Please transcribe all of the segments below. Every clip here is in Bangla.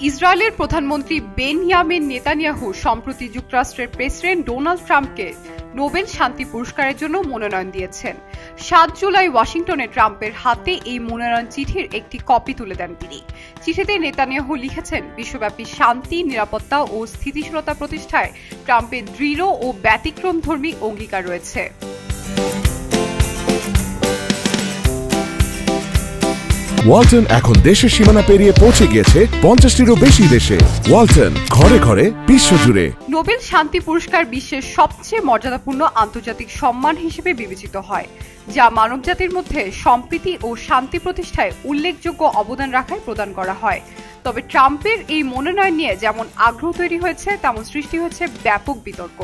ইসরায়েলের প্রধানমন্ত্রী বেনয়ামিন নেতানিয়াহু সম্প্রতি যুক্তরাষ্ট্রের প্রেসিডেন্ট ডোনাল্ড ট্রাম্পকে নোবেল শান্তি পুরস্কারের জন্য মনোনয়ন দিয়েছেন। ৭ জুলাই ওয়াশিংটনে ট্রাম্পের হাতে এই মনোনয়ন চিঠির একটি কপি তুলে দেন তিনি। চিঠিতে নেতানিয়াহু লিখেছেন, বিশ্বব্যাপী শান্তি, নিরাপত্তা ও স্থিতিশীলতা প্রতিষ্ঠায় ট্রাম্পের দৃঢ় ও ব্যতিক্রমধর্মী অঙ্গীকার রয়েছে। ওয়ালটন এখন দেশের সীমানা পেরিয়ে পৌঁছে গিয়েছে ৫০টিরও বেশি দেশে। ওয়ালটন, ঘরে ঘরে, বিশ্বজুড়ে। নোবেল শান্তি পুরস্কার বিশ্বের সবচেয়ে মর্যাদাপূর্ণ আন্তর্জাতিক সম্মান হিসেবে বিবেচিত হয়, যা মানবজাতির মধ্যে সম্প্রীতি ও শান্তি প্রতিষ্ঠায় উল্লেখযোগ্য অবদান রাখায় প্রদান করা হয়। তবে ট্রাম্পের এই মনোনয়ন নিয়ে যেমন আগ্রহ তৈরি হয়েছে, তেমন সৃষ্টি হয়েছে ব্যাপক বিতর্ক।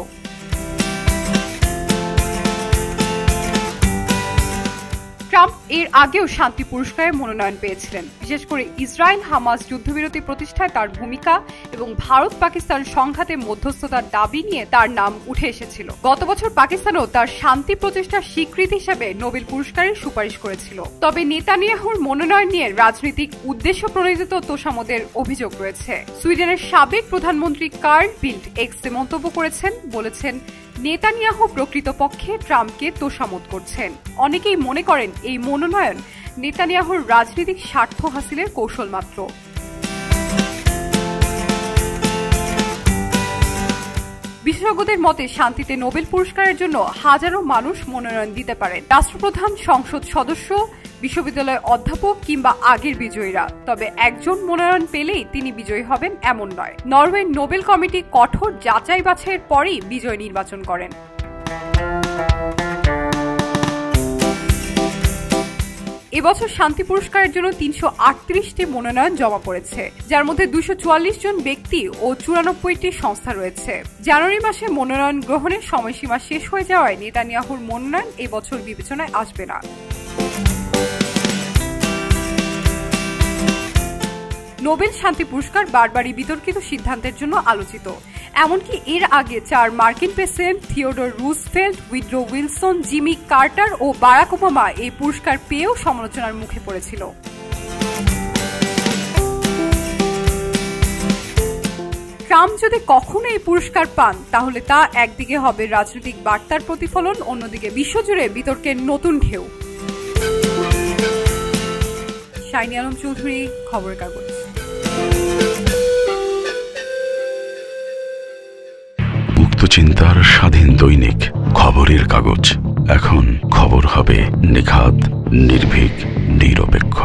ট্রাম্প এর আগেও শান্তি পুরস্কারের মনোনয়ন পেয়েছিলেন, বিশেষ করে ইসরায়েল হামাস যুদ্ধবিরতি প্রতিষ্ঠায় তার ভূমিকা এবং ভারত পাকিস্তান সংঘাতে মধ্যস্থতার দাবি নিয়ে তার নাম উঠে এসেছিল। গত বছর পাকিস্তানও তার শান্তি প্রচেষ্টার স্বীকৃতি হিসেবে নোবেল পুরস্কারের সুপারিশ করেছিল। তবে নেতানিয়াহুর মনোনয়ন নিয়ে রাজনৈতিক উদ্দেশ্য প্রণোদিত তোষামদের অভিযোগ রয়েছে। সুইডেনের সাবেক প্রধানমন্ত্রী কার্ল বিল্ড এক্সে মন্তব্য করেছেন, বলেছেন, নেতানিয়াহু প্রকৃতপক্ষে ট্রাম্পকে তোষামত করছেন। অনেকেই মনে করেন এই মনোনয়ন নেতানিয়াহুর রাজনৈতিক স্বার্থ হাসিলের কৌশল মাত্র। বিশেষজ্ঞদের মতে শান্তিতে নোবেল পুরস্কারের জন্য হাজারো মানুষ মনোনয়ন দিতে পারেন, রাষ্ট্রপ্রধান, সংসদ সদস্য, বিশ্ববিদ্যালয় অধ্যাপক কিংবা আগের বিজয়ীরা। তবে একজন মনোনয়ন পেলেই তিনি বিজয়ী হবেন এমন নয়। নরওয়ে নোবেল কমিটি কঠোর যাচাই বাছাইয়ের পরেই বিজয় নির্বাচন করেন। এবছর শান্তি পুরস্কারের জন্য ৩৩৮টি মনোনয়ন জমা পড়েছে, যার মধ্যে ২৪৪ জন ব্যক্তি ও ৯৪টি সংস্থা রয়েছে। জানুয়ারি মাসে মনোনয়ন গ্রহণের সময়সীমা শেষ হয়ে যাওয়ায় নেতানিয়াহুর মনোনয়ন এবছর বিবেচনায় আসবে না। নোবেল শান্তি পুরস্কার বারবারই বিতর্কিত সিদ্ধান্তের জন্য আলোচিত। এমনকি এর আগে ৪ মার্কিন president Theodore Roosevelt, Woodrow Wilson, Jimmy Carter ও বারাক ওবামা এই পুরস্কার পেয়েও সমালোচনার মুখে পড়েছিল। ট্রাম্প যদি কখনো এই পুরস্কার পান, তাহলে তা একদিকে হবে রাজনৈতিক বার্তার প্রতিফলন, অন্যদিকে বিশ্বজুড়ে বিতর্কের নতুন ঢেউ। শাইনি আলম চৌধুরী, খবরের কাগজ। মুক্ত চিন্তার স্বাধীন দৈনিক খবরের কাগজ। এখন খবর হবে নিখাত, নির্ভীক, নিরপেক্ষ।